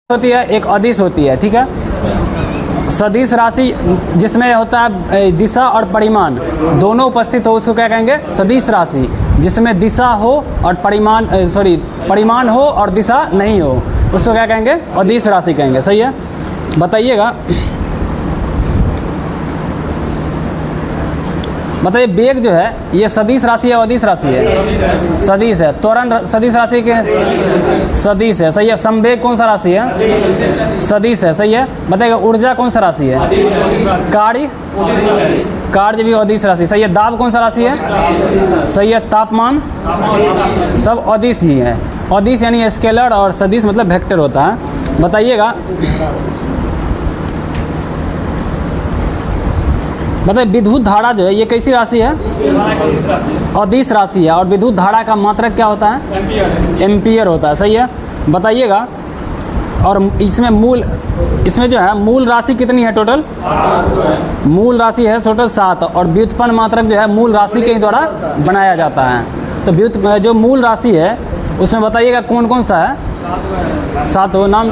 होती है, एक अदिश होती है, ठीक है। सदिश राशि जिसमें होता है दिशा और परिमाण दोनों उपस्थित हो उसको क्या कहेंगे? सदिश राशि। जिसमें दिशा हो और परिमाण हो और दिशा नहीं हो उसको क्या कहेंगे? अदिश राशि कहेंगे। सही है, बताइएगा। बताइए वेग जो है ये सदिश राशि है अदिश राशि है? सदिश है। त्वरण सदिश राशि के सदिश है। सही है। संवेग कौन सा राशि है? सदिश है। सही है। बताइएगा ऊर्जा कौन सा राशि है? कार्य भी अदिश राशि। सही है। दाब कौन सा राशि है? सही है। तापमान सब अदिश ही है। अदिश यानी स्केलर और सदिश मतलब वेक्टर होता है। बताइएगा। बताइए विद्युत धारा जो है ये कैसी राशि है? अदिश राशि है। और विद्युत धारा का मात्रक क्या होता है? एम्पियर होता है। सही है। बताइएगा। और इसमें जो है मूल राशि कितनी है टोटल? मूल राशि है टोटल 7 और व्युत्पन्न मात्रक जो है मूल राशि के ही द्वारा बनाया जाता है। तो जो मूल राशि है उसमें बताइएगा कौन कौन सा है? 7 हो नाम।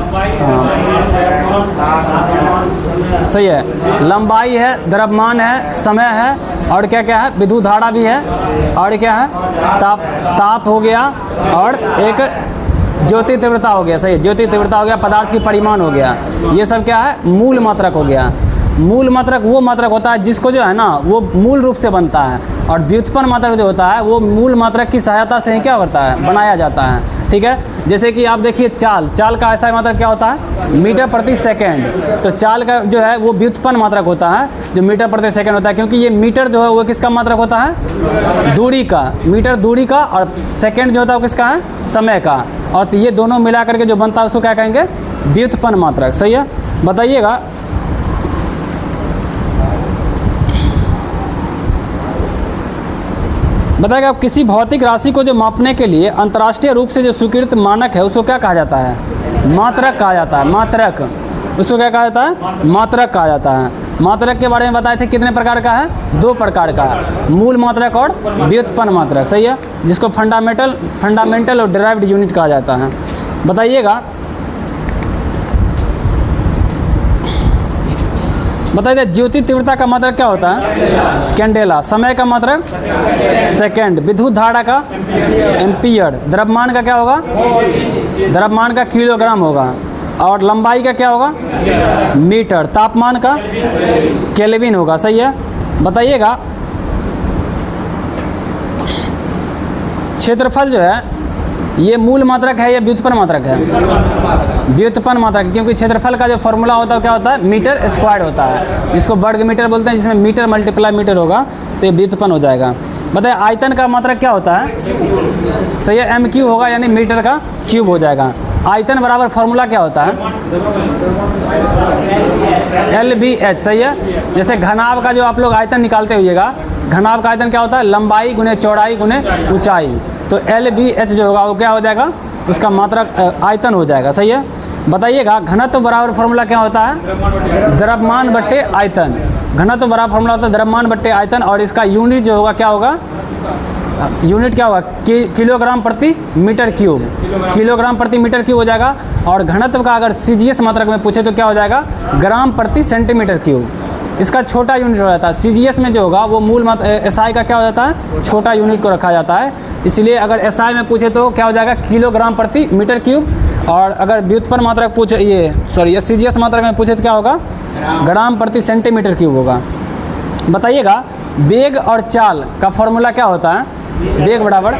सही है। लंबाई है, द्रव्यमान है, समय है और क्या क्या है? विद्युत धारा भी है और क्या है? ताप हो गया और एक ज्योति तीव्रता हो गया। सही है। ज्योति तीव्रता हो गया, पदार्थ की परिमाण हो गया। ये सब क्या है? मूल मात्रक हो गया। मूल मात्रक वो मात्रक होता है जिसको जो है ना वो मूल रूप से बनता है और व्युत्पन्न मात्रक जो होता है वो मूल मात्रक की सहायता से ही क्या होता है? बनाया जाता है। ठीक है। जैसे कि आप देखिए चाल का ऐसा मात्रक क्या होता है? मीटर प्रति सेकंड। तो चाल का जो है वो व्युत्पन्न मात्रक होता है जो मीटर प्रति सेकंड होता है, क्योंकि ये मीटर जो है वो किसका मात्रक होता है? दूरी का। मीटर दूरी का और सेकंड जो होता है वो किसका है? समय का। और तो ये दोनों मिला करके जो बनता है उसको क्या कहेंगे? व्युत्पन्न मात्रक। सही है। बताइएगा। बताएगा आप किसी भौतिक राशि को जो मापने के लिए अंतर्राष्ट्रीय रूप से जो स्वीकृत मानक है उसको क्या कहा जाता है? मात्रक कहा जाता है। मात्रक। उसको क्या कहा जाता है? मात्रक कहा जाता है। मात्रक के बारे में बताए थे कितने प्रकार का है? 2 प्रकार का है, मूल मात्रक और व्युत्पन्न मात्रक। सही है। जिसको फंडामेंटल और डिराइव्ड यूनिट कहा जाता है। बताइएगा। बताइए ज्योति तीव्रता का मात्रक क्या होता है? कैंडेला। समय का मात्रक सेकंड। विद्युत धारा का एम्पियर। द्रव्यमान का क्या होगा? द्रव्यमान का किलोग्राम होगा। और लंबाई का क्या होगा? मीटर। तापमान का केल्विन होगा। सही है। बताइएगा। क्षेत्रफल जो है ये मूल मात्रक है या व्युत्पन्न मात्रक है? व्युत्पन्न मात्रक, क्योंकि क्षेत्रफल का जो फॉर्मूला होता है क्या होता है? मीटर स्क्वायर होता है, जिसको वर्ग मीटर बोलते हैं, जिसमें मीटर मल्टीप्लाई मीटर होगा तो ये व्युत्पन्न हो जाएगा। बताइए आयतन का मात्रक क्या होता है? सही है। MQ होगा यानी मीटर का क्यूब हो जाएगा। आयतन बराबर फॉर्मूला क्या होता है? LBH। सही है। जैसे घनाभ का जो आप लोग आयतन निकालते होइएगा, घनाभ का आयतन क्या होता है? लंबाई गुने चौड़ाई गुने ऊंचाई। तो LBH जो होगा वो क्या हो जाएगा? उसका मात्रक आयतन हो जाएगा। सही है। बताइएगा घनत्व बराबर फॉर्मूला क्या होता है? द्रव्यमान बट्टे आयतन। घनत्व बराबर फॉर्मूला होता है द्रव्यमान बट्टे आयतन और इसका यूनिट जो होगा क्या होगा? यूनिट क्या होगा? किलोग्राम प्रति मीटर क्यूब। किलोग्राम प्रति मीटर क्यूब हो जाएगा। और घनत्व का अगर CGS मात्रक में पूछे तो क्या हो जाएगा? ग्राम प्रति सेंटीमीटर क्यूब। इसका छोटा यूनिट हो जाता है। CGS में जो होगा वो मूल SI का क्या हो जाता है? छोटा यूनिट को रखा जाता है। इसलिए अगर SI में पूछे तो क्या हो जाएगा? किलोग्राम प्रति मीटर क्यूब। और अगर व्युत्पन्न मात्रक पूछे ये CGS मात्रक में पूछे तो क्या होगा? ग्राम प्रति सेंटीमीटर क्यूब होगा। बताइएगा वेग और चाल का फॉर्मूला क्या होता है? वेग बराबर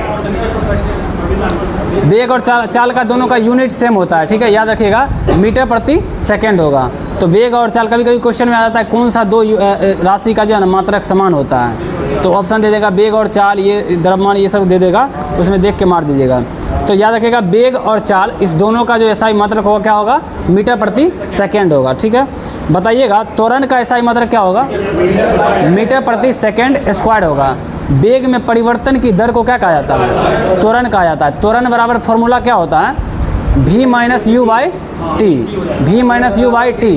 वेग और चाल का दोनों का यूनिट सेम होता है। ठीक है, याद रखिएगा मीटर प्रति सेकंड होगा। तो वेग और चाल कभी कभी क्वेश्चन में आ जाता है कौन सा 2 राशि का जो है ना मात्रक समान होता है, तो ऑप्शन दे देगा वेग और चाल, ये द्रव्यमान ये सब दे देगा, उसमें देख के मार दीजिएगा। तो याद रखिएगा वेग और चाल इस दोनों का जो SI मात्रक होगा क्या होगा? मीटर प्रति सेकंड होगा। ठीक है। बताइएगा त्वरण का SI मात्रक क्या होगा? मीटर प्रति सेकंड स्क्वायर होगा। वेग में परिवर्तन की दर को क्या कहा जाता है? त्वरण कहा जाता है। त्वरण बराबर फॉर्मूला क्या होता है? V - U / T। V - U / T।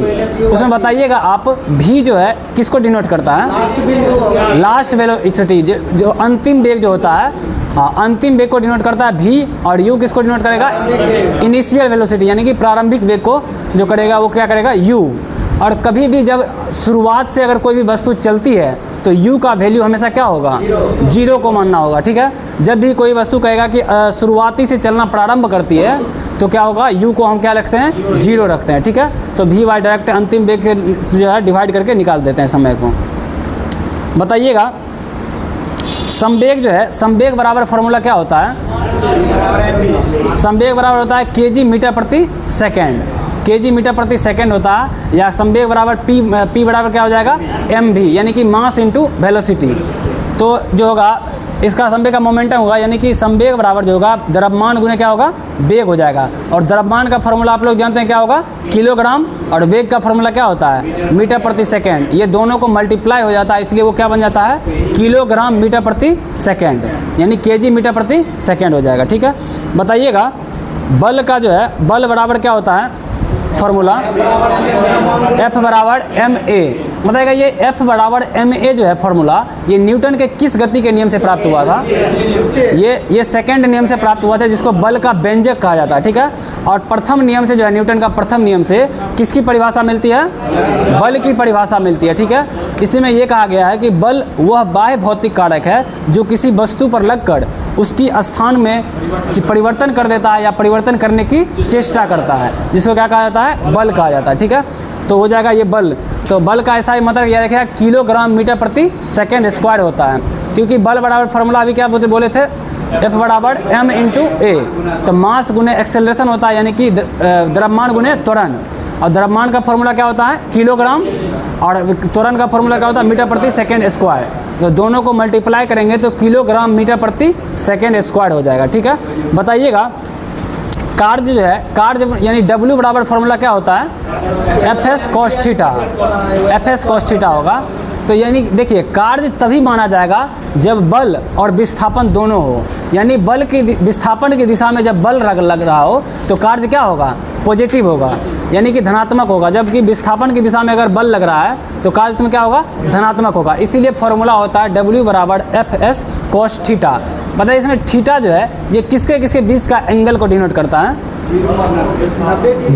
उसमें बताइएगा आप V जो है किसको डिनोट करता है? Last velocity. जो अंतिम वेग जो होता है हाँ, अंतिम वेग को डिनोट करता है v, और u किसको डिनोट करेगा? इनिशियल वेलोसिटी, यानी कि प्रारंभिक वेग को जो करेगा वो क्या करेगा? u। और कभी भी जब शुरुआत से अगर कोई भी वस्तु चलती है तो u का वैल्यू हमेशा क्या होगा? 0 को मानना होगा, ठीक है। जब भी कोई वस्तु कहेगा कि शुरुआती से चलना प्रारंभ करती है तो क्या होगा? u को हम क्या रखते हैं? 0 रखते हैं, ठीक है। तो v y डायरेक्ट अंतिम वेग के जो है डिवाइड करके निकाल देते हैं समय को। बताइएगा संवेग जो है, संवेग बराबर फार्मूला क्या होता है? संवेग बराबर होता है kg मीटर प्रति सेकेंड, kg मीटर प्रति सेकेंड होता है, या संवेग बराबर p बराबर क्या हो जाएगा? mv, यानी कि मास इंटू वेलोसिटी। तो जो होगा इसका संवेग का मोमेंटम होगा, यानी कि संवेग बराबर जो होगा द्रव्यमान गुने क्या होगा? वेग हो जाएगा। और द्रव्यमान का फार्मूला आप लोग जानते हैं क्या होगा? किलोग्राम, और वेग का फार्मूला क्या होता है? मीटर प्रति सेकेंड। ये दोनों को मल्टीप्लाई हो जाता है, इसलिए वो क्या बन जाता है? किलोग्राम मीटर प्रति सेकेंड, यानी kg मीटर प्रति सेकेंड हो जाएगा, ठीक है। बताइएगा बल का जो है, बल बराबर क्या होता है? फार्मूला F बराबर ma। बताएगा ये F बराबर ma जो है फार्मूला, ये न्यूटन के किस गति के नियम से प्राप्त हुआ था? ये सेकंड नियम से प्राप्त हुआ था, जिसको बल का व्यंजक कहा जाता है, ठीक है। और प्रथम नियम से जो है, न्यूटन का प्रथम नियम से किसकी परिभाषा मिलती है? बल की परिभाषा मिलती है, ठीक है। इसी में ये कहा गया है कि बल वह बाह्य भौतिक कारक है जो किसी वस्तु पर लगकर उसकी स्थान में परिवर्तन कर देता है या परिवर्तन करने की चेष्टा करता है, जिसको क्या कहा जाता है? बल कहा जाता है, ठीक है। तो हो जाएगा ये बल। तो बल का ऐसा ही मतलब यह देखिए किलोग्राम मीटर प्रति सेकेंड स्क्वायर होता है, क्योंकि बल बराबर फार्मूला अभी क्या बोले थे? F बराबर m इंटू ए। तो मास गुने एक्सेलरेशन होता है, यानी कि द्रव्यमान गुने त्वरण। और द्रव्यमान का फार्मूला क्या होता है? किलोग्राम, और त्वरण का फार्मूला क्या होता है? मीटर प्रति सेकेंड स्क्वायर। तो दोनों को मल्टीप्लाई करेंगे तो किलोग्राम मीटर प्रति सेकेंड स्क्वायर हो जाएगा, ठीक है। बताइएगा कार्य जो है, कार्य यानी W बराबर फार्मूला क्या होता है? Fs cos theta, Fs cos theta होगा। तो यानी देखिए कार्य तभी माना जाएगा जब बल और विस्थापन दोनों हो, यानी बल की विस्थापन की दिशा में जब बल लग रहा हो तो कार्य क्या होगा? पॉजिटिव होगा, यानी कि धनात्मक होगा। जबकि विस्थापन की दिशा में अगर बल लग रहा है तो कार्य उसमें क्या होगा? धनात्मक होगा। इसीलिए फार्मूला होता है W बराबर Fs cos थीटा। बताइए इसमें थीटा जो है ये किसके किसके बीच का एंगल को डिनोट करता है?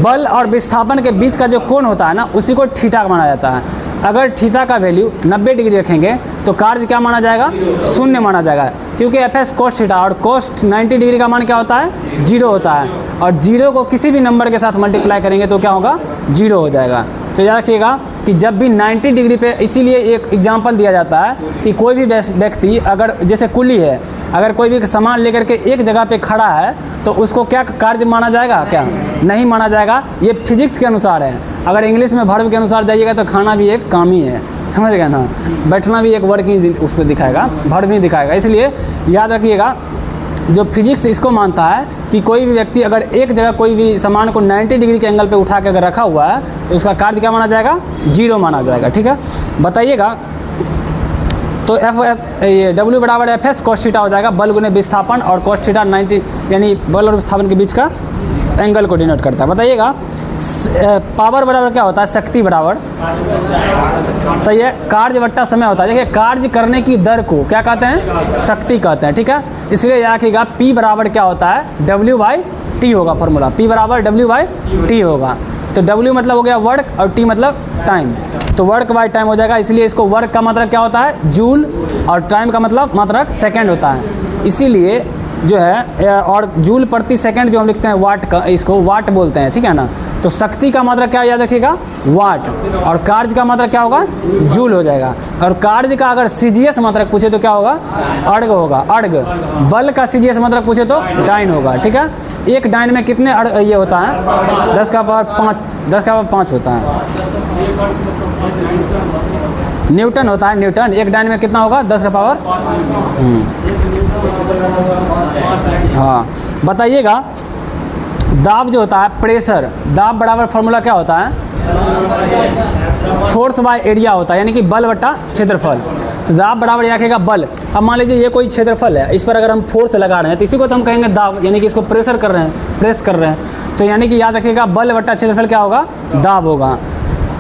बल और विस्थापन के बीच का जो कोण होता है ना, उसी को थीटा माना जाता है। अगर थीटा का वैल्यू 90 डिग्री रखेंगे तो कार्य क्या माना जाएगा? शून्य माना जाएगा, क्योंकि Fs cos थीटा और cos 90 डिग्री का मान क्या होता है? 0 होता है। और 0 को किसी भी नंबर के साथ मल्टीप्लाई करेंगे तो क्या होगा? 0 हो जाएगा। तो याद रखिएगा कि जब भी 90 डिग्री पे, इसीलिए एक एग्जाम्पल दिया जाता है कि कोई भी व्यक्ति अगर जैसे कुली है, अगर कोई भी सामान लेकर के एक जगह पे खड़ा है तो उसको क्या कार्य माना जाएगा? क्या नहीं माना जाएगा। ये फिजिक्स के अनुसार है। अगर इंग्लिश में वर्ब के अनुसार जाइएगा तो खाना भी एक काम ही है, समझ गए ना। बैठना भी एक वर्किंग उसको दिखाएगा, वर्ब ही दिखाएगा। इसलिए याद रखिएगा जो फिजिक्स इसको मानता है कि कोई भी व्यक्ति अगर एक जगह कोई भी सामान को 90 डिग्री के एंगल पे उठा के अगर रखा हुआ है तो उसका कार्य क्या माना जाएगा? 0 माना जाएगा, ठीक है। बताइएगा तो ये W बराबर Fs cos थीटा हो जाएगा, बल गुने विस्थापन, और cos थीटा 90 यानी बल और विस्थापन के बीच का एंगल को डिनोट करता है। बताइएगा पावर बराबर क्या होता है? शक्ति बराबर, सही है, कार्य बट्टा समय होता है। देखिए कार्य करने की दर को क्या कहते हैं? शक्ति कहते हैं, ठीक है। इसलिए याद रखिएगा P बराबर क्या होता है? W/T होगा फार्मूला, P बराबर W/T होगा। तो W मतलब हो गया वर्क और T मतलब टाइम, तो वर्क बाय टाइम हो जाएगा। इसलिए इसको वर्क का मात्रक क्या होता है? जूल, और टाइम का मतलब मात्रक सेकंड होता है। इसीलिए जो है, और जूल प्रति सेकंड जो हम लिखते हैं वाट का, इसको वाट बोलते हैं, ठीक है ना। तो शक्ति का मात्रक क्या याद रखिएगा? वाट, और कार्य का मात्रक क्या होगा? जूल हो जाएगा। और कार्य का अगर CGS मात्रक पूछे तो क्या होगा? अर्ग होगा, अर्ग। बल का CGS मात्रक पूछे तो डाइन होगा, ठीक है। एक डाइन में कितने ये होता है? 10 का पावर 5 होता है, न्यूटन होता है, न्यूटन। एक डाइन में कितना होगा? 10 का पावर। हाँ, बताइएगा दाब जो होता है, प्रेशर, दाब बराबर फार्मूला क्या होता है? फोर्स बाय एरिया होता है, यानी कि बल बट्टा क्षेत्रफल। तो दाब बराबर रखेगा बल। अब मान लीजिए ये कोई क्षेत्रफल है, इस पर अगर हम फोर्स लगा रहे हैं तो इसी को तो हम कहेंगे दाब, यानी कि इसको प्रेशर कर रहे हैं, प्रेस कर रहे हैं। तो यानी कि याद रखिएगा बल बट्टा क्षेत्रफल क्या होगा? दाब होगा।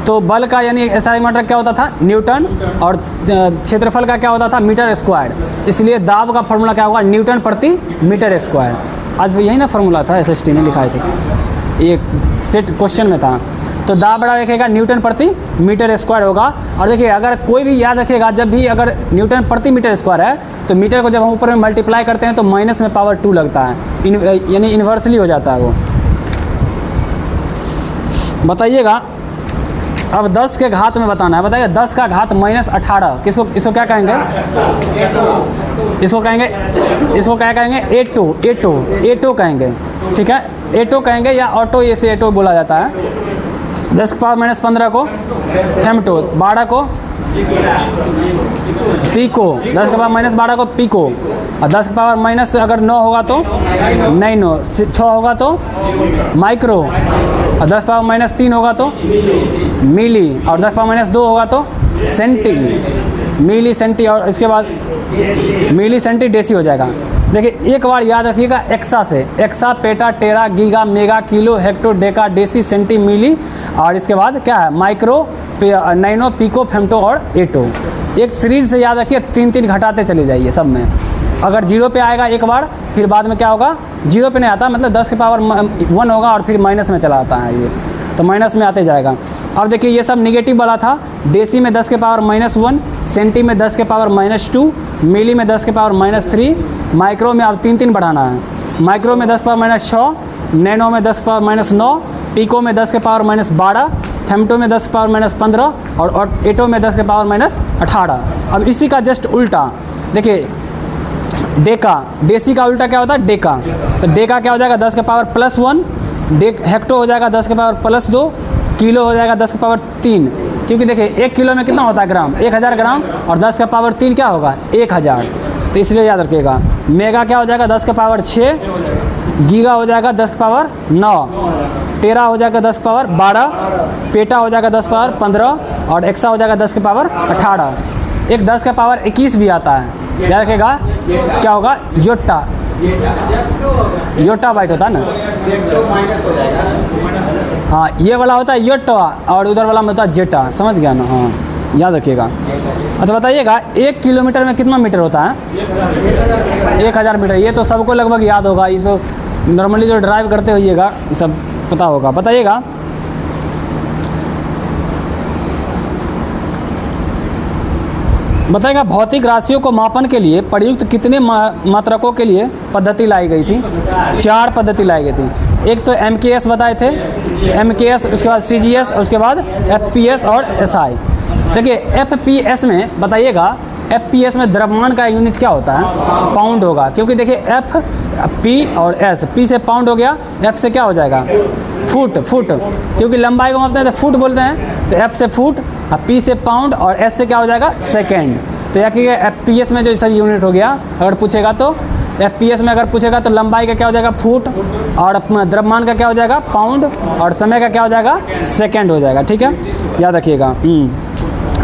तो बल का यानी एसआई मात्रक क्या होता था, न्यूटन, और क्षेत्रफल का क्या होता था, मीटर स्क्वायर। इसलिए दाब का फॉर्मूला क्या होगा, न्यूटन प्रति मीटर स्क्वायर। आज यही ना फॉर्मूला था, एसएसटी में लिखाए थे, ये सेट क्वेश्चन में था। तो दाब बड़ा रखेगा न्यूटन प्रति मीटर स्क्वायर होगा। और देखिए अगर कोई भी याद रखेगा, जब भी अगर न्यूटन प्रति मीटर स्क्वायर है तो मीटर को जब हम ऊपर में मल्टीप्लाई करते हैं तो माइनस में पावर 2 लगता है, यानी इन्वर्सली हो जाता है वो। बताइएगा अब 10 के घात में बताना है। बताइए 10 का घात -18 किसको, इसको क्या कहेंगे, इसको क्या कहेंगे, एटो कहेंगे, ठीक है, एटो कहेंगे या ऑटो, ऐसे एटो बोला जाता है। 10 की पावर -15 को फेमटो, 12 को पीको, 10 की पावर -12 को पीको, और 10 की पावर माइनस अगर 9 होगा तो नैनो, 6 होगा तो माइक्रो, और 10 पावर -3 होगा तो मिली, और 10 पावर -2 होगा तो सेंटी, मिली सेंटी, और इसके बाद मिली सेंटी डेसी हो जाएगा। देखिए एक बार याद रखिएगा एक्सा से, exa, peta, tera, giga, mega, kilo, hecto, deca, deci, centi, milli, और इसके बाद क्या है, माइक्रो, नैनो, पीको, फेमटो और एटो। एक सीरीज से याद रखिए, 3 घटाते चले जाइए सब में। अगर 0 पे आएगा एक बार, फिर बाद में क्या होगा, 0 पे नहीं आता, मतलब 10 की पावर 1 होगा और फिर माइनस में चला आता है ये, तो माइनस में आते जाएगा। अब देखिए ये सब निगेटिव वाला था। डेसी में 10 के पावर -1, सेंटी में 10 के पावर -2, मिली में 10 के पावर -3, माइक्रो में अब 3 बढ़ाना है। माइक्रो में 10 के पावर -6, नैनो में 10 के पावर -9, पीको में 10 के पावर -12, फेमटो में 10 के पावर -15 और एटो में 10 के पावर -18। अब इसी का जस्ट उल्टा देखिए, डेका, डेसी का उल्टा क्या होता है, डेका। तो डेका क्या हो जाएगा, 10 के पावर +1, हेक्टो हो जाएगा 10 के पावर +2, किलो हो जाएगा 10 के पावर 3, क्योंकि देखिए 1 किलो में कितना होता है ग्राम, 1000 ग्राम, और 10 का पावर 3 क्या होगा, 1000, तो इसलिए याद रखिएगा। मेगा क्या हो जाएगा, 10 के पावर 6, गीगा हो जाएगा 10 के पावर 9, टेरा हो जाएगा 10 के पावर 12, पेटा हो जाएगा 10 के पावर 15, और एक्सा हो जाएगा 10 के पावर 18। एक 10 के पावर 21 भी आता है, याद रखिएगा, क्या होगा, योटा बाइट होता है ना, हाँ ये वाला होता है योटा, और उधर वाला में होता है जेटा, समझ गया ना, हाँ याद रखिएगा। अच्छा बताइएगा 1 किलोमीटर में कितना मीटर होता है, 1000 मीटर। ये तो सबको लगभग याद होगा, इस नॉर्मली जो ड्राइव करते होइएगा ये सब पता होगा। बताइएगा भौतिक राशियों को मापन के लिए प्रयुक्त कितने मात्रकों के लिए पद्धति लाई गई थी, 4 पद्धति लाई गई थी। एक तो MKS बताए थे, MKS, उसके बाद CGS, उसके बाद FPS और SI। देखिए FPS में बताइएगा, FPS में द्रव्यमान का यूनिट क्या होता है, पाउंड होगा, क्योंकि देखिए F, P और S, P से पाउंड हो गया, F से क्या हो जाएगा, फुट, क्योंकि लंबाई को मापते हैं तो फुट बोलते हैं, तो F से फुट, P से पाउंड, और S से क्या हो जाएगा, सेकेंड। तो या कि FPS में जो सभी यूनिट हो गया, अगर पूछेगा तो FPS में अगर पूछेगा तो लंबाई का क्या हो जाएगा, फुट, और द्रव्यमान का क्या हो जाएगा, पाउंड, और समय का क्या हो जाएगा, सेकेंड हो जाएगा, ठीक है, याद रखिएगा।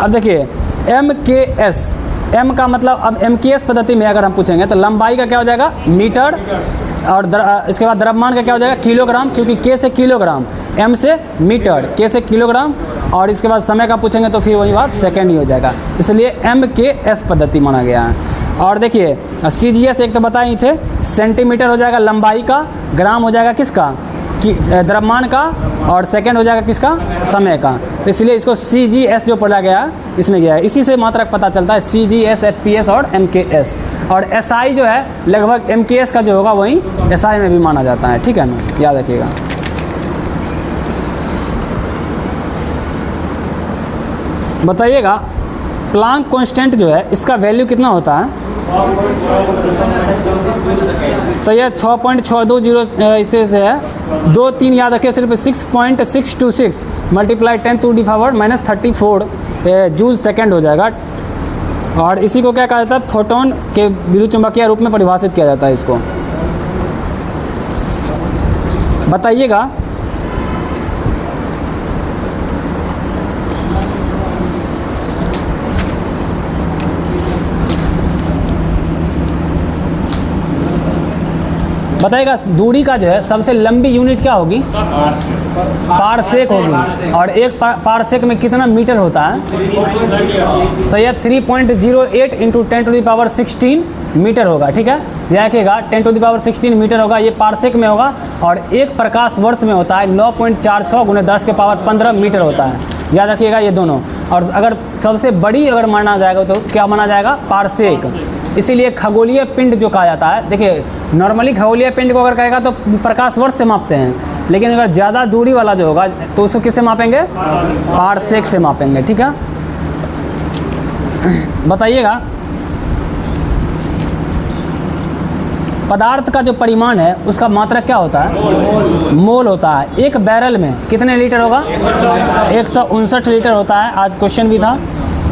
अब देखिए MKS, M का मतलब, अब MKS पद्धति में अगर हम पूछेंगे तो लंबाई का क्या हो जाएगा, मीटर, और इसके बाद द्रव्यमान का क्या हो जाएगा, किलोग्राम, क्योंकि K से किलोग्राम, M से मीटर, K से किलोग्राम, और इसके बाद समय का पूछेंगे तो फिर वही बात सेकेंड ही हो जाएगा, इसलिए MKS पद्धति माना गया है। और देखिए CGS एक तो बताए ही थे, सेंटीमीटर हो जाएगा लंबाई का, ग्राम हो जाएगा किसका, द्रव्यमान का, और सेकंड हो जाएगा किसका, समय का, तो इसलिए इसको CGS जो पढ़ा गया इसमें गया है। इसी से मात्रक पता चलता है, CGS, FPS और MKS। और SI जो है लगभग MKS का जो होगा वही SI में भी माना जाता है, ठीक है ना, याद रखिएगा। बताइएगा प्लांक कांस्टेंट जो है इसका वैल्यू कितना होता है, सही है 6.620 इससे है, 2 3 याद रखिए, सिर्फ 6.626 मल्टीप्लाई 10⁻⁻34 जूल सेकेंड हो जाएगा। और इसी को क्या कहा जाता है, फोटोन के विद्युत चुंबकीय रूप में परिभाषित किया जाता है इसको। बताइएगा दूरी का जो है सबसे लंबी यूनिट क्या होगी, पारसेक होगी। और एक पारसेक में कितना मीटर होता है? सही है, 3.08 इंटू 10⁻16 मीटर होगा। ठीक है, याद रखिएगा 10⁻16 मीटर होगा, ये पारसेक में होगा। और एक प्रकाश वर्ष में होता है 9.46 × 10⁻15 मीटर होता है। याद रखिएगा ये दोनों। और अगर सबसे बड़ी अगर माना जाएगा तो क्या माना जाएगा? पारसेक। इसीलिए खगोलीय पिंड जो कहा जाता है, देखिए नॉर्मली खगोलीय पिंड को अगर कहेगा तो प्रकाश वर्ष से मापते हैं, लेकिन अगर ज़्यादा दूरी वाला जो होगा तो उसको किससे मापेंगे? पारसेक से मापेंगे। ठीक है, बताइएगा पदार्थ का जो परिमाण है उसका मात्रक क्या होता है? मोल होता है। एक बैरल में कितने लीटर होगा? 159 लीटर होता है। आज क्वेश्चन भी था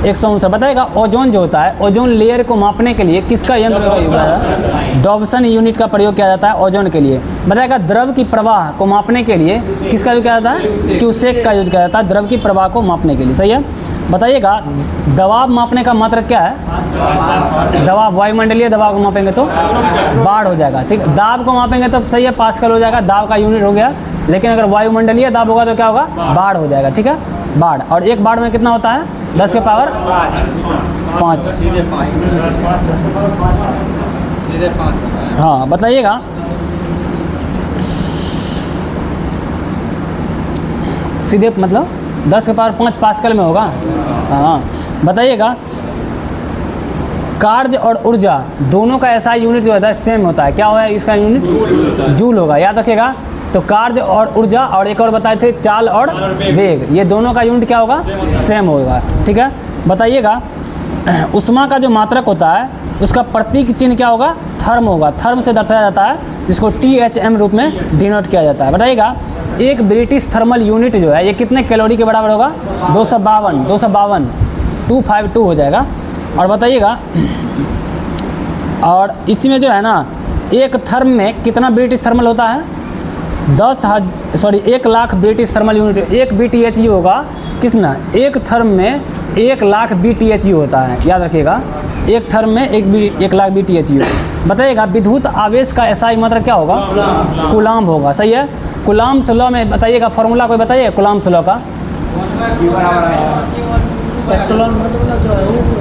159। बताएगा ओजोन जो होता है, ओजोन लेयर को मापने के लिए किसका यंत्र का यूज है? डॉब्सन यूनिट का प्रयोग किया जाता है ओजोन के लिए। बताएगा द्रव की प्रवाह को मापने के लिए किसका यूज किया जाता है? क्यूसेक का यूज किया जाता है द्रव की प्रवाह को मापने के लिए। सही है। बताइएगा दबाव मापने का मात्रक क्या है? दबाव, वायुमंडलीय दबाव को मापेंगे तो बाढ़ हो जाएगा। ठीक है, दाब को मापेंगे तो सही है, पास्कल हो जाएगा, दाब का यूनिट हो गया। लेकिन अगर वायुमंडलीय दाब होगा तो क्या होगा? बाढ़ हो जाएगा। ठीक है, बाढ़। और एक बाढ़ में कितना होता है? 10⁵ 5। हाँ, बताइएगा सीधे मतलब 10⁵ 5 पास्कल में होगा। हाँ, बताइएगा कार्य और ऊर्जा दोनों का ऐसा यूनिट जो होता है सेम होता है। क्या होगा इसका यूनिट? जूल होगा। याद रखिएगा। तो कार्य और ऊर्जा और एक और बताए थे चाल और वेग, ये दोनों का यूनिट क्या होगा? सेम होगा। ठीक है, बताइएगा उष्मा का जो मात्रक होता है उसका प्रतीक चिन्ह क्या होगा? थर्म होगा। थर्म से दर्शाया जाता है, जिसको THM रूप में डिनोट किया जाता है। बताइएगा एक ब्रिटिश थर्मल यूनिट जो है ये कितने कैलोरी के बराबर होगा? 252 252 हो जाएगा। और बताइएगा और इसी में जो है ना एक थर्म में कितना ब्रिटिश थर्मल होता है? 1 lakh British thermal unit. 1 BTHU होगा कितना? एक थर्म में 1 लाख BTHU होता है। याद रखिएगा एक थर्म में 1 लाख BTHU। बताइएगा विद्युत आवेश का SI मात्रक क्या होगा? कूलाम्ब होगा। सही है। कूलाम्ब्स लॉ में बताइएगा फॉर्मूला कोई बताइए कूलाम्ब्स लॉ का?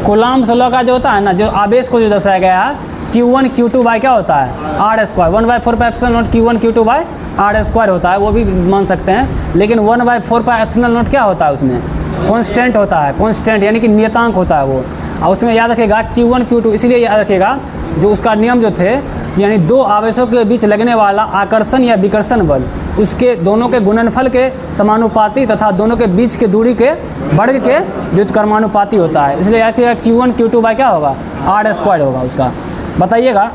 कूलाम्ब्स लॉ का जो होता है ना, जो आवेश को जो दर्शाया गया है Q1 Q2 बाय क्या होता है? R²। 1/4 Q1 Q2 bye R² होता है, वो भी मान सकते हैं। लेकिन 1/4 क्या होता है? उसमें कांस्टेंट होता है, कांस्टेंट यानी कि नियतांक होता है वो। और उसमें याद रखिएगा Q1 Q2, इसीलिए याद रखिएगा जो उसका नियम जो थे, यानी दो आवेशों के बीच लगने वाला आकर्षण या विकर्षण बल उसके दोनों के गुणनफल के समानुपाती तथा दोनों के बीच के दूरी के वर्ग के व्युत्क्रमानुपाती होता है। इसलिए याद रखिएगा Q1 Q2 बाय क्या होगा? R² होगा उसका। बताइएगा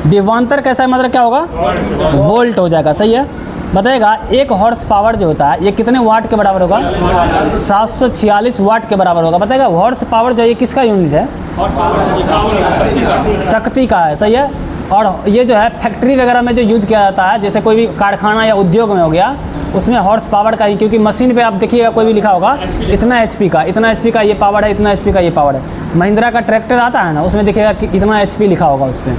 विभवांतर कैसा है मतलब क्या होगा? वोल्ट हो जाएगा। सही है। बताइएगा 1 हॉर्स पावर जो होता है ये कितने वाट के बराबर होगा? 746 वाट के बराबर होगा। बताइएगा हॉर्स पावर जो ये किसका यूनिट है? शक्ति का है। सही है। और ये जो है फैक्ट्री वगैरह में जो यूज किया जाता है, जैसे कोई भी कारखाना या उद्योग में हो गया, उसमें हॉर्स पावर का ही, क्योंकि मशीन पे आप देखिएगा कोई भी लिखा होगा इतना HP का, इतना HP का ये पावर है, इतना HP का ये पावर है। महिंद्रा का ट्रैक्टर आता है ना, उसमें देखिएगा कि इतना HP लिखा होगा उस पर।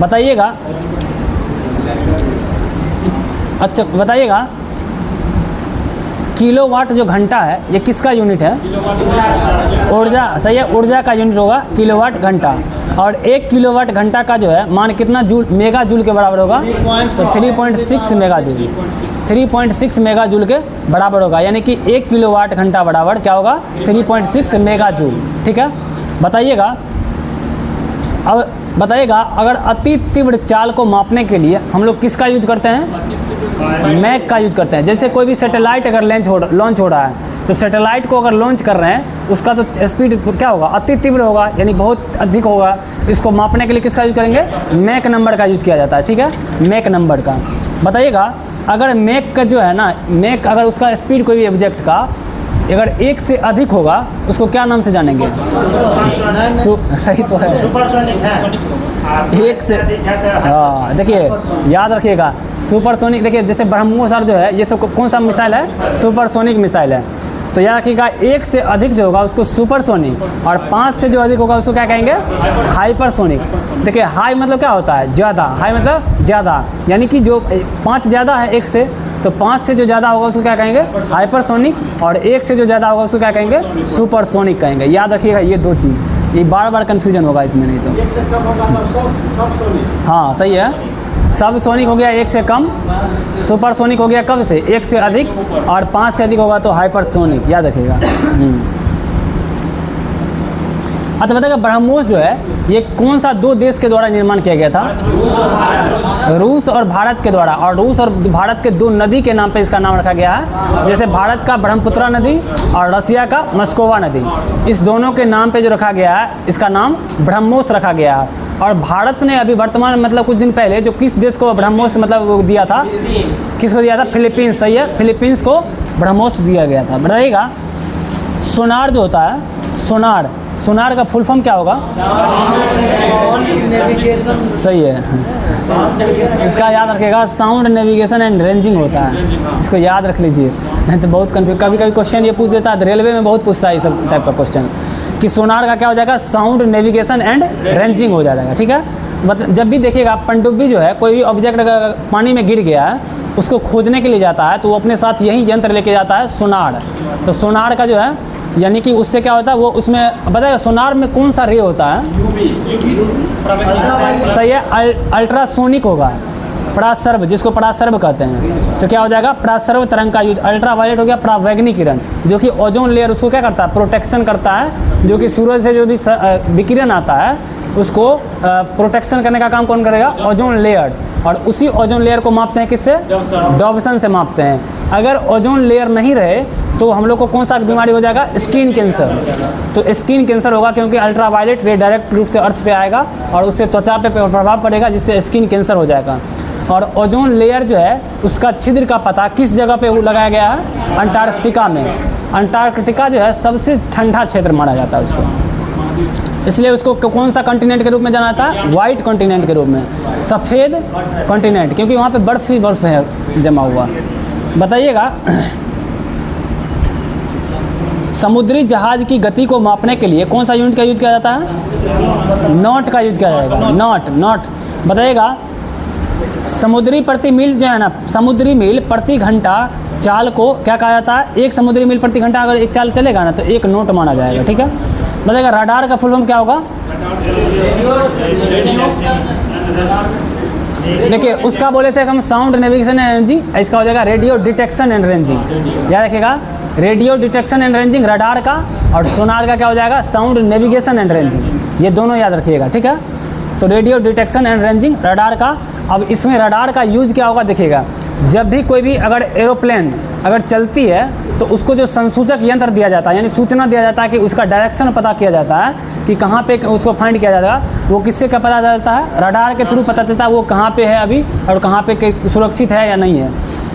बताइएगा अच्छा बताइएगा किलोवाट जो घंटा है ये किसका यूनिट है? ऊर्जा। सही है। ऊर्जा का यूनिट होगा किलोवाट घंटा। और 1 किलोवाट घंटा का जो है मान कितना जूल, मेगा जूल के बराबर होगा? तो 3.6 मेगा जूल। 3.6 मेगा जूल के बराबर होगा, यानी कि 1 किलोवाट घंटा बराबर क्या होगा? 3.6 मेगा जूल। ठीक है। बताइएगा अब बताइएगा अगर अति तीव्र चाल को मापने के लिए हम लोग किसका यूज करते हैं? मैक का यूज करते हैं। जैसे कोई भी सैटेलाइट अगर लॉन्च हो रहा है तो सैटेलाइट को अगर लॉन्च कर रहे हैं उसका तो स्पीड क्या होगा? अति तीव्र होगा, यानी बहुत अधिक होगा। इसको मापने के लिए किसका यूज करेंगे? मैक नंबर का यूज किया जाता है। ठीक है, मैक नंबर का। बताइएगा अगर मैक का जो है ना, मैक अगर उसका स्पीड कोई भी ऑब्जेक्ट का अगर 1 से अधिक होगा उसको क्या नाम से जानेंगे? सही तो है, एक से। हाँ देखिए याद रखिएगा सुपरसोनिक। देखिए जैसे ब्रह्मोस जो है ये सब कौन सा मिसाइल है? सुपरसोनिक मिसाइल है। तो याद रखिएगा, 1 से अधिक जो होगा उसको सुपरसोनिक, और 5 से जो अधिक होगा उसको क्या कहेंगे, हाइपरसोनिक। देखिए हाई मतलब क्या होता है, ज़्यादा, हाई मतलब ज़्यादा, यानी कि जो 5 ज़्यादा है 1 से, तो 5 से जो ज़्यादा होगा उसको क्या कहेंगे, हाइपरसोनिक, और 1 से जो ज़्यादा होगा उसको क्या कहेंगे, सुपरसोनिक कहेंगे। याद रखिएगा ये 2 चीज़, ये बार बार कन्फ्यूजन होगा इसमें, नहीं तो। 1 से कम होगा सब सोनिक। हाँ सही है, सब सोनिक हो गया 1 से कम, सुपरसोनिक हो गया कब से, 1 से अधिक, और 5 से अधिक होगा तो हाइपरसोनिक, याद रखिएगा। अच्छा बताइएगा, ब्रह्मोस जो है ये कौन सा 2 देश के द्वारा निर्माण किया गया था, रूस और भारत के द्वारा, और रूस और भारत के 2 नदी के नाम पे इसका नाम रखा गया है। जैसे भारत का ब्रह्मपुत्रा नदी और रसिया का मस्कोवा नदी, इस दोनों के नाम पे जो रखा गया है इसका नाम ब्रह्मोस रखा गया है। और भारत ने अभी वर्तमान मतलब कुछ दिन पहले जो किस देश को ब्रह्मोस मतलब वो दिया था, किसको दिया था, फिलीपींस, सही है, फिलीपींस को ब्रह्मोस दिया गया था। बताइएगा सोनार जो होता है, सोनार, सोनार का फुल फॉर्म क्या होगा, सही है, इसका याद रखिएगा, साउंड नेविगेशन एंड रेंजिंग होता है, इसको याद रख लीजिए, नहीं तो बहुत कन्फ्यूज, कभी कभी क्वेश्चन ये पूछ देता है, रेलवे में बहुत पूछता है ये सब टाइप का क्वेश्चन, कि सोनार का क्या हो जाएगा, साउंड नेविगेशन एंड रेंजिंग हो जाएगा, ठीक है। तो जब भी देखिएगा पनडुब्बी जो है, कोई भी ऑब्जेक्ट अगर पानी में गिर गया है उसको खोजने के लिए जाता है तो वो अपने साथ यही यंत्र लेके जाता है, सोनार। तो सोनार का जो है यानी कि उससे क्या होता है, वो उसमें बताइए सोनार में कौन सा रे होता है, सही है, अल्ट्रासोनिक होगा, परासर्व, जिसको परासर्व कहते हैं। तो क्या हो जाएगा, परासर्व तरंग का यूज, अल्ट्रावायलेट हो गया परावैंगिक किरण, जो कि ओजोन लेयर उसको क्या करता है, प्रोटेक्शन करता है, जो कि सूरज से जो भी विकिरण आता है उसको प्रोटेक्शन करने का काम कौन करेगा, ओजोन लेयर। और उसी ओजोन लेयर को मापते हैं किससे, डॉप्सन से मापते हैं। अगर ओजोन लेयर नहीं रहे तो हम लोग को कौन सा बीमारी हो जाएगा, स्किन कैंसर। तो स्किन कैंसर होगा क्योंकि अल्ट्रावायलेट रे डायरेक्ट रूप से अर्थ पे आएगा और उससे त्वचा पे प्रभाव पड़ेगा, जिससे स्किन कैंसर हो जाएगा। और ओजोन लेयर जो है उसका छिद्र का पता किस जगह पे लगाया गया है, अंटार्कटिका में। अंटार्कटिका जो है सबसे ठंडा क्षेत्र माना जाता है उसको, इसलिए उसको कौन सा कॉन्टिनेंट के रूप में जाना जाता है, वाइट कॉन्टिनेंट के रूप में, सफ़ेद कॉन्टिनेंट, क्योंकि वहाँ पे बर्फ़ ही बर्फ़ है जमा हुआ। बताइएगा समुद्री जहाज की गति को मापने के लिए कौन सा यूनिट का यूज किया जाता है, नॉट का यूज किया जाएगा, नॉट। बताइएगा समुद्री प्रति मील जो है ना, समुद्री मील प्रति घंटा चाल को क्या कहा जाता है, 1 समुद्री मील प्रति घंटा अगर 1 चाल चलेगा ना तो 1 नोट माना जाएगा, ठीक है। बताइएगा रडार का फुल फॉर्म क्या होगा, देखिए उसका बोले थे हम साउंड नेविगेशन एंड रेंजिंग, इसका हो जाएगा रेडियो डिटेक्शन एंड रेंजिंग। याद रखिएगा radio detection and ranging radar का, और सोनार का क्या हो जाएगा, साउंड नेविगेशन एंड रेंजिंग, ये दोनों याद रखिएगा, ठीक है। तो radio detection and ranging radar का। अब इसमें रडार का यूज क्या होगा, देखिएगा जब भी कोई भी अगर एरोप्लेन अगर चलती है तो उसको जो संसूचक यंत्र दिया जाता है, यानी सूचना दिया जाता है कि उसका डायरेक्शन पता किया जाता है कि कहाँ पे उसको फाइंड किया जाएगा, वो किससे का पता चलता है, रडार के थ्रू पता चलता है वो कहाँ पे है अभी और कहाँ पे सुरक्षित है या नहीं है।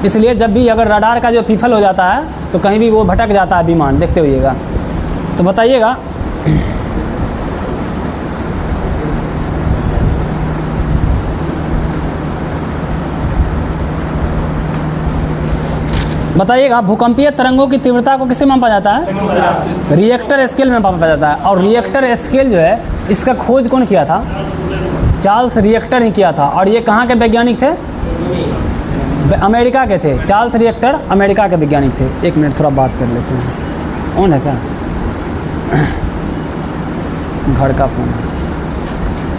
इसलिए जब भी अगर रडार का जो विफल हो जाता है तो कहीं भी वो भटक जाता है विमान, देखते होइएगा। तो बताइएगा भूकंपीय तरंगों की तीव्रता को किससे मापा जाता है, रिएक्टर स्केल में मापा जाता है। और रिएक्टर स्केल जो है इसका खोज कौन किया था, चार्ल्स रिएक्टर ने किया था। और ये कहाँ के वैज्ञानिक थे, अमेरिका के थे, चार्ल्स रिएक्टर अमेरिका के वैज्ञानिक थे। 1 मिनट थोड़ा बात कर लेते हैं, कौन है क्या, घर का फोन है।